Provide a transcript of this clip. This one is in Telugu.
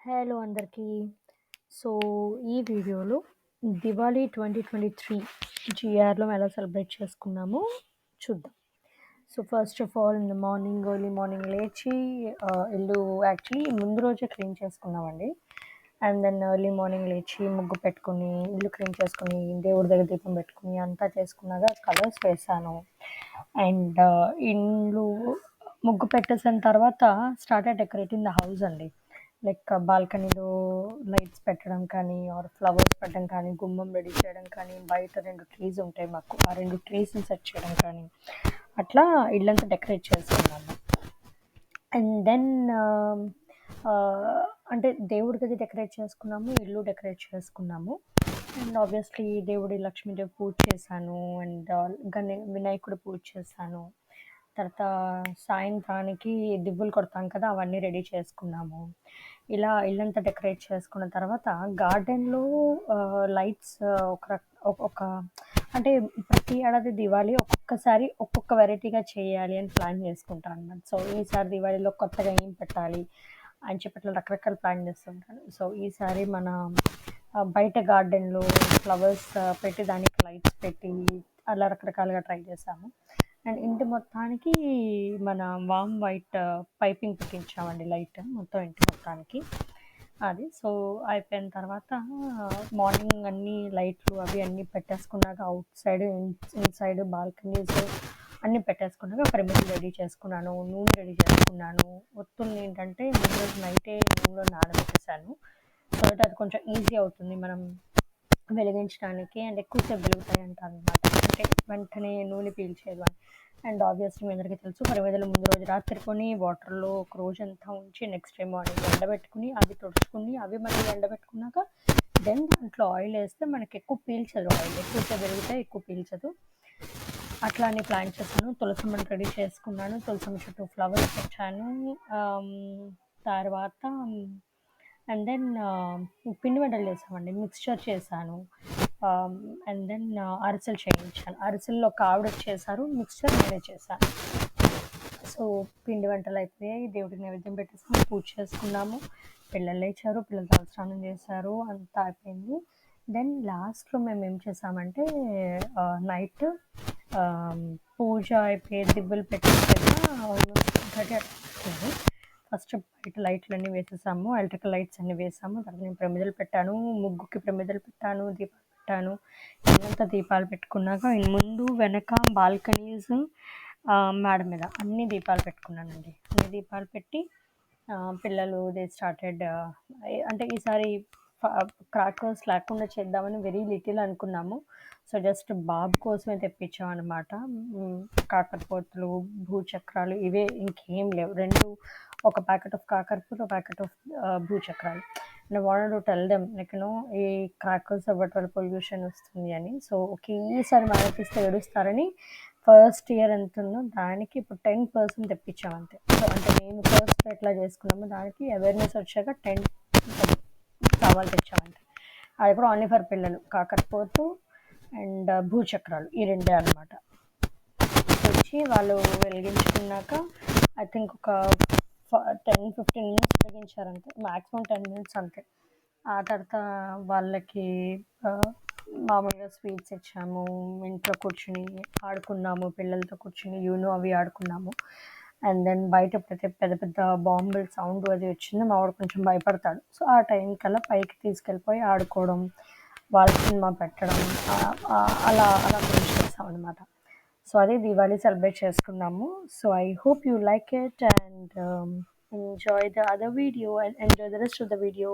హలో అందరికీ. సో, ఈ వీడియోలో దివాళీ 2023 జీఆర్‌లో ఎలా సెలబ్రేట్ చేసుకున్నామో చూద్దాం. So, first of all in the morning early morning లేచి ఇల్లు యాక్చువల్లీ ముందు రోజే క్లీన్ చేసుకున్నామండి. అండ్ దెన్ ఎర్లీ మార్నింగ్ లేచి ముగ్గు పెట్టుకొని, ఇల్లు క్లీన్ చేసుకొని, దేవుడి దగ్గర దీపం పెట్టుకొని అంతా చేసుకున్నాక కలర్స్ వేసాను. అండ్ ఇల్లు ముగ్గు పెట్టేసిన తర్వాత స్టార్టెడ్ డెకరేటింగ్ ద హౌస్ అండి. లైక్ బాల్కనీలో లైట్స్ పెట్టడం కానీ ఆర్ ఫ్లవర్స్ పెట్టడం కానీ గుమ్మం రెడీ చేయడం కానీ బయట 2 ట్రీస్ ఉంటాయి మాకు, ఆ 2 ట్రీస్ని సెట్ చేయడం కానీ అట్లా ఇల్లంతా డెకరేట్ చేసుకున్నాము. అండ్ దెన్ అంటే దేవుడి గది డెకరేట్ చేసుకున్నాము, ఇల్లు డెకరేట్ చేసుకున్నాము. అండ్ ఆబ్వియస్లీ దేవుడి లక్ష్మీదేవి పూజ చేశాను. అండ్ వినాయకుడు పూజ చేశాను. తర్వాత సాయంత్రానికి దివ్వులు కొడతాం కదా, అవన్నీ రెడీ చేసుకున్నాము. ఇలా ఇల్లంతా డెకరేట్ చేసుకున్న తర్వాత గార్డెన్లో లైట్స్ ఒక అంటే ప్రతి ఏడాది దివాళీ ఒక్కొక్కసారి ఒక్కొక్క వెరైటీగా చేయాలి అని ప్లాన్ చేసుకుంటాను అన్నమాట. సో ఈసారి దివాళీలో కొత్తగా ఏం పెట్టాలి అని చెప్పి అట్లా రకరకాల ప్లాన్ చేస్తుంటాను. సో ఈసారి మన బయట గార్డెన్లో ఫ్లవర్స్ పెట్టి దానికి లైట్స్ పెట్టి అలా రకరకాలుగా ట్రై చేసాము. అండ్ ఇంటి మొత్తానికి మన వామ్ వైట్ పైపింగ్ పెట్టించామండి, లైట్ మొత్తం ఇంటి మొత్తానికి అది. సో అయిపోయిన తర్వాత మార్నింగ్ అన్ని లైట్లు అవి అన్నీ పెట్టేసుకున్నాక అవుట్ సైడ్ ఇన్సైడ్ బాల్కనీస్ అన్నీ పెట్టేసుకున్నాక ప్రమిదలు రెడీ చేసుకున్నాను, నూనె రెడీ చేసుకున్నాను. ఒత్తుల్ని ఏంటంటే ముందు రోజు నైటే నూనెలో నానబెట్టేసాను. సో దట్ అది కొంచెం ఈజీ అవుతుంది మనం వెలిగించడానికి అండ్ ఎక్కువసేపు వెలుగుతాయి అంటారు అనమాట, అంటే వెంటనే నూనె పీల్చేది అని. అండ్ ఆబ్వియస్లీ మీ అందరికీ తెలుసు, ప్రమిదలు ముందు రోజు రాత్రి కొని వాటర్లో ఒక రోజంతా ఉంచి నెక్స్ట్ డే మార్నింగ్ ఎండబెట్టుకుని అవి తుడుచుకుని అవి మళ్ళీ ఎండబెట్టుకున్నాక దెన్ దాంట్లో ఆయిల్ వేస్తే మనకి ఎక్కువ పీల్చదు, ఆయిల్ ఎక్కువసేపు వెలిగితే ఎక్కువ పీల్చదు. అట్లా అని ప్లాన్ చేశాను. తులసమ్మని రెడీ చేసుకున్నాను, తులసమ్మ చుట్టూ ఫ్లవర్స్ తెచ్చాను. తర్వాత అండ్ దెన్ పిండి వంటలు చేసామండి, మిక్స్చర్ చేశాను. అండ్ దెన్ అరిసెలు చేయించాను. అరిసెల్లో ఒక ఆవిడ చేశారు, మిక్స్చర్ నేనే చేశాను. సో పిండి వంటలు అయిపోయాయి, దేవుడికి నైవేద్యం పెట్టేసుకుని పూజ చేసుకున్నాము. పిల్లలు లేచారు, పిల్లలు తలస్నానం చేశారు, అంతా అయిపోయింది. దెన్ లాస్ట్లో మేము ఏం చేసామంటే నైట్ పూజ అయిపోయి దిబ్బలు పెట్టేసాక ఆల్మోస్ట్ గడి ఫస్ట్ బయట లైట్లు అన్నీ వేసేసాము, ఎలక్ట్రికల్ లైట్స్ అన్నీ వేసాము. తర్వాత నేను ప్రమిదలు పెట్టాను, ముగ్గుకి ప్రమిదలు పెట్టాను, దీపాలు పెట్టాను. ఇదంతా దీపాలు పెట్టుకున్నాక ముందు వెనక బాల్కనీస్ మేడ మీద అన్ని దీపాలు పెట్టుకున్నానండి. అన్ని దీపాలు పెట్టి పిల్లలు దే స్టార్టెడ్ అంటే ఈసారి క్రాకర్స్ లేకుండా చేద్దామని వెరీ లిటిల్ అనుకున్నాము. సో జస్ట్ బాబు కోసమే తెప్పించాం అనమాట. కాకరపోతులు, భూచక్రాలు ఇవే, ఇంకేం లేవు. ఒక ప్యాకెట్ ఆఫ్ కాకరపూత, ఒక ప్యాకెట్ ఆఫ్ భూచక్రాలు. And I wanted to tell them like ఈ క్రాకర్స్ అవ్వటం వల్ల పొల్యూషన్ వస్తుంది అని. సో ఒకేసారి మనకిస్తే ఏడుస్తారని ఫస్ట్ ఇయర్ ఎంత ఉందో దానికి ఇప్పుడు 10% తెప్పించాం అంతే. సో అంటే మేము ఫస్ట్ ఎట్లా చేసుకున్నామో దానికి అవేర్నెస్ వచ్చాక 10 సవాలు తెచ్చామంటే అది కూడా ఓన్లీ ఫర్ పిల్లలు. కాకరపోతు అండ్ భూచక్రాలు ఈ రెండే అనమాట. తెచ్చి వాళ్ళు వెలిగించుకున్నాక ఐ థింక్ ఒక 10-15 మినిట్స్ వెలిగించారంతే, మ్యాక్సిమం 10 మినిట్స్ అంతే. ఆ తర్వాత వాళ్ళకి మామూలుగా స్వీట్స్ ఇచ్చాము, ఇంట్లో కూర్చుని ఆడుకున్నాము, పిల్లలతో కూర్చుని యూనో అవి ఆడుకున్నాము. అండ్ దెన్ బయట ఎప్పుడైతే పెద్ద పెద్ద బాంబులు సౌండ్ అది వచ్చిందో మా వాడు కొంచెం భయపడతాడు. సో ఆ టైం కల్లా పైకి తీసుకెళ్ళిపోయి ఆడుకోవడం, వాళ్ళ సినిమా పెట్టడం అలా అలా ఫినిష్ చేస్తాం అనమాట. సో అదే దివాళీ సెలబ్రేట్ చేసుకున్నాము. So I hope you like it and enjoy the other video and enjoy the rest of the video.